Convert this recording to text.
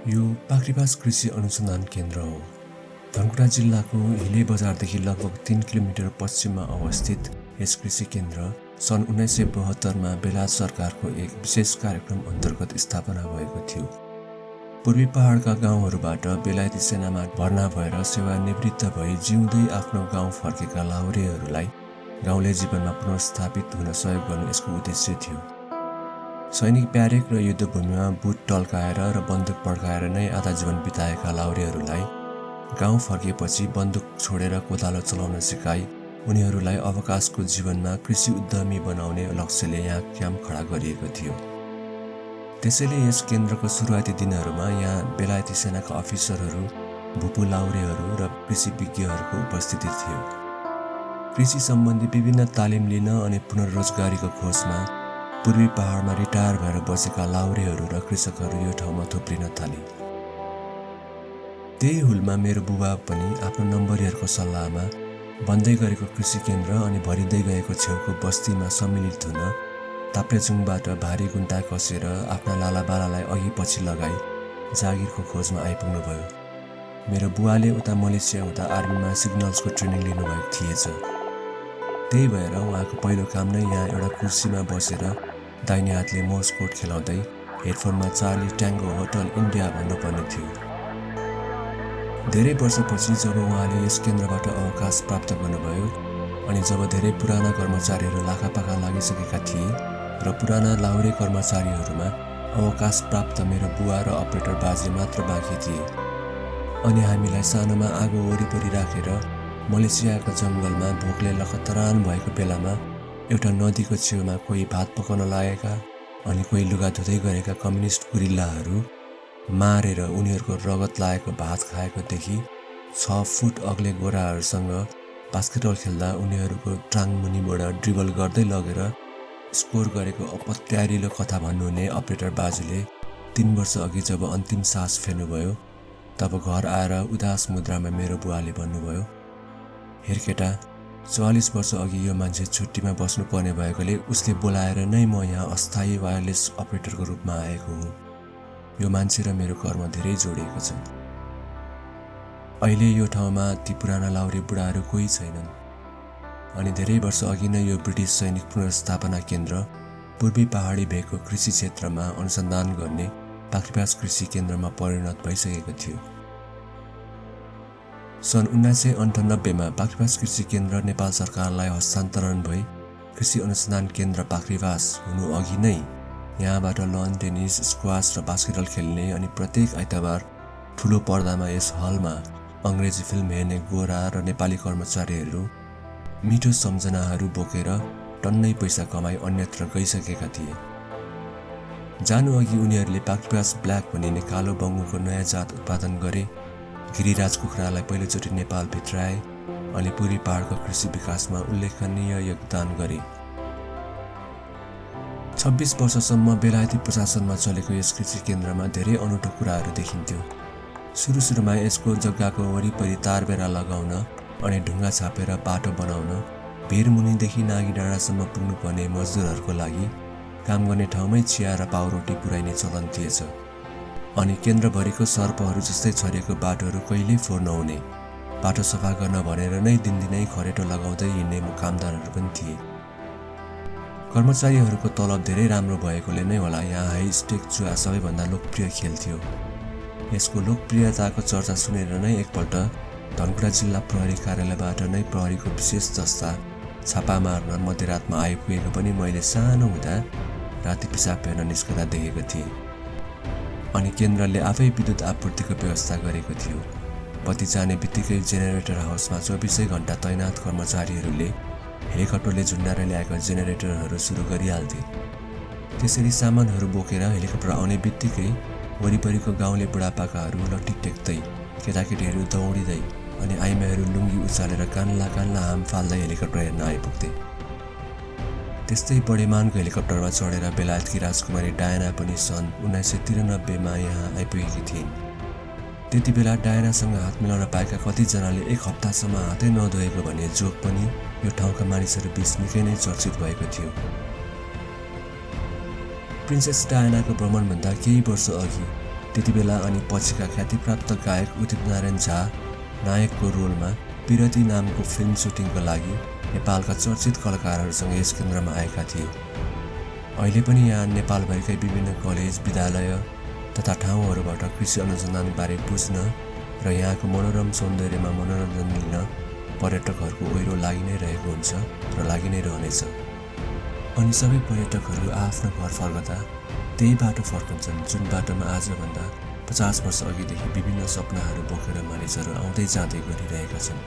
यो पाख्रिबास कृषि अनुसन्धान केन्द्र हो। धनकुटा जिल्लाको हिले बजारदेखि लगभग 3 किलोमिटर पश्चिममा अवस्थित यस कृषि केन्द्र सन् 1972मा बेलायत सरकारको एक विशेष कार्यक्रम अन्तर्गत स्थापना भएको थियो। पूर्वी पहाडका गाउँहरूबाट बेलायती सेनामा भर्ना भएर सेवानिवृत्त भई जिउँदै आफ्नो गाउँ फर्केका लाहुरेहरूलाई गाउँले जीवनमा पुनर्स्थापित हुन सहयोग गर्नु यसको उद्देश्य थियो। सैनिक ब्यारेक र युद्धभूमिमा बुट टल्काएर र बन्दुक पड्काएर नै आधा जीवन बिताएका लाहुरेहरूलाई गाउँ फर्केपछि बन्दुक छोडेर कोदालो चलाउन सिकाई उनीहरूलाई अवकाशको जीवनमा कृषि उद्यमी बनाउने लक्ष्यले यहाँ क्याम्प खडा गरिएको थियो। त्यसैले यस केन्द्रको सुरुवाती दिनहरूमा यहाँ बेलायती सेनाका अफिसरहरू, भूपू लाहुरेहरू र कृषि विज्ञहरूको उपस्थिति थियो। कृषि सम्बन्धी विभिन्न तालिम लिन अनि पुनर्रोजगारीको खोजमा पूर्वी पहाडमा रिटायर भएर बसेका लाहुरेहरू र कृषकहरू यो ठाउँमा थुप्रिन थाले। त्यही हुलमा मेरो बुबा पनि आफ्नो नम्बरीहरूको सल्लाहमा बन्दै गरेको कृषि केन्द्र अनि भरिँदै गएको छेउको बस्तीमा सम्मिलित हुन ताप्लेजुङबाट भारी गुन्टा कसेर आफ्ना लालाबालालाई अघि पछि लगाई जागिरको खोजमा आइपुग्नुभयो। मेरो बुवाले उता मलेसिया हुँदा आर्मीमा सिग्नल्सको ट्रेनिङ लिनुभएको थिएछ। त्यही भएर उहाँको पहिलो काम नै यहाँ एउटा कुर्सीमा बसेर दाहिने हातले मोर्स कोड खेलाउँदै हेडफोनमा चार्ली ट्याङ्गो होटल इन्डिया भन्नुपर्ने थियो। धेरै वर्षपछि जब उहाँले यस केन्द्रबाट अवकाश प्राप्त गर्नुभयो अनि जब धेरै पुराना कर्मचारीहरू लाखापाखा लागिसकेका थिए र पुराना लाहुरे कर्मचारीहरूमा अवकाश प्राप्त मेरो बुवा र अपरेटर बाजे मात्र बाँकी थिए अनि हामीलाई सानोमा आगो वरिपरि राखेर मलेसियाको जङ्गलमा भोकले लखतरान भएको बेलामा एउटा नदीको छेउमा कोही भात पकाउन लागेका अनि कोही लुगा धुँदै गरेका कम्युनिस्ट गुरिल्लाहरू मारेर उनीहरूको रगत लागेको भात खाएको देखि 6 फुट अग्ले गोराहरूसँग बास्केटबल खेल्दा उनीहरूको टाङमुनिबाट ड्रिबल गर्दै लगेर स्कोर गरेको अपत्यारिलो कथा भन्नुहुने अपरेटर बाजुले 3 वर्ष अघि जब अन्तिम सास फेर्नुभयो तब घर आएर उदास मुद्रामा मेरो बुवाले भन्नुभयो, हेर केटा, 44 वर्ष अघि यो मान्छे छुट्टीमा बस्नुपर्ने भएकोले उसले बोलाएर नै म यहाँ अस्थायी वायरलेस अपरेटरको रूपमा आएको हुँ। यो मान्छे र मेरो कर्म धेरै जोडिएको छ। अहिले यो ठाउँमा ती पुराना लाहुरे बुढाहरू कोही छैनन् अनि धेरै वर्ष अघि नै यो ब्रिटिस सैनिक पुनर्स्थापना केन्द्र पूर्वी पहाडी भेगको कृषि क्षेत्रमा अनुसन्धान गर्ने पाख्रिबास कृषि केन्द्रमा परिणत भइसकेको थियो। सन् 1998मा पाख्रिबास कृषि केन्द्र नेपाल सरकारलाई हस्तान्तरण भई कृषि अनुसन्धान केन्द्र पाख्रिबास हुनु अघि नै यहाँबाट लन टेनिस, स्क्वास र बास्केटबल खेल्ने अनि प्रत्येक आइतबार ठुलो पर्दामा यस हलमा अङ्ग्रेजी फिल्म हेर्ने गोरा र नेपाली कर्मचारीहरू मिठो सम्झनाहरू बोकेर टन्नै पैसा कमाई अन्यत्र गइसकेका थिए। जानु अघि उनीहरूले पाख्रिबास ब्ल्याक भनिने कालो बङ्गुको नयाँ जात उत्पादन गरे, गिरिराज कुखुरालाई पहिलोचोटि नेपाल भित्राए अनि पूर्वी पहाडको कृषि विकासमा उल्लेखनीय योगदान गरे। 26 वर्षसम्म बेलायती प्रशासनमा चलेको यस कृषि केन्द्रमा धेरै अनौठो कुराहरू देखिन्थ्यो। सुरुमा यसको जग्गाको वरिपरि तारबेरा लगाउन अनि ढुङ्गा छापेर बाटो बनाउन भिरमुनिदेखि नागी डाँडासम्म पुग्नुपर्ने मजदुरहरूको लागि काम गर्ने ठाउँमै चिया र पाउरोटी पुर्याइने चलन थिएछ अनि केन्द्रभरिको सर्पहरू जस्तै छरिएको बाटोहरू कहिल्यै फोहोर नहुने, बाटो सफा गर्न भनेर नै दिनदिनै खरेटो लगाउँदै हिँड्ने कामदारहरू पनि थिए। कर्मचारीहरूको तलब धेरै राम्रो भएकोले नै होला यहाँ हाई स्टेक जुवा सबैभन्दा लोकप्रिय खेल थियो। यसको लोकप्रियताको चर्चा सुनेर नै एकपल्ट धनकुटा जिल्ला प्रहरी कार्यालयबाट नै प्रहरीको विशेष दस्ता छापा मार्न मध्यरातमा आइपुगेको पनि मैले सानो हुँदा राति पिसाब फेर्न निस्कँदा देखेको थिएँ। अनि केन्द्रले आफै विद्युत आपूर्तिको व्यवस्था गरेको थियो। बत्ती जाने बित्तिकै जेनेरेटर हाउसमा 24 घण्टा तैनात कर्मचारीहरूले हेलिकप्टरले झुन्डाएर ल्याएका जेनेरेटरहरू सुरु गरिहाल्थे। त्यसरी सामानहरू बोकेर हेलिकप्टर आउने बित्तिकै वरिपरिको गाउँले बुढापाकाहरू लट्ठी टेक्दै, केटाकेटीहरू दौडिँदै अनि आइमाईहरू लुङ्गी उचालेर कान्ला हाम फाल्दै हेलिकप्टर हेर्न आइपुग्थे। त्यस्तै बढेमानको हेलिकप्टरमा चढेर बेलायतकी राजकुमारी डायना पनि सन् 1993मा यहाँ आइपुगेकी थिइन्। त्यति बेला डायनासँग हात मिलाउन पाएका कतिजनाले 1 हप्तासम्म हातै नधोएको भन्ने जोक पनि यो ठाउँका मानिसहरू बीच निकै नै चर्चित भएको थियो। प्रिन्सेस डायनाको भ्रमणभन्दा केही वर्ष अघि त्यतिबेला अनि पछिका ख्यातिप्राप्त गायक उदित नारायण झा नायकको रोलमा पिरती नामको फिल्म सुटिङको लागि नेपालका चर्चित कलाकारहरूसँग यस केन्द्रमा आएका थिए। अहिले पनि यहाँ नेपालभरिकै विभिन्न कलेज, विद्यालय तथा ठाउँहरूबाट कृषि अनुसन्धानबारे बुझ्न र यहाँको मनोरम सौन्दर्यमा मनोरञ्जन लिन पर्यटकहरूको ओहिरो लागि नै रहेको हुन्छ र लागि नै रहनेछ। अनि सबै पर्यटकहरू आफ्नो घर फर्कदा त्यही बाटो फर्कन्छन् जुन बाटोमा आजभन्दा 50 वर्ष अघिदेखि विभिन्न सपनाहरू बोकेर मानिसहरू आउँदै जाँदै गरिरहेका छन्।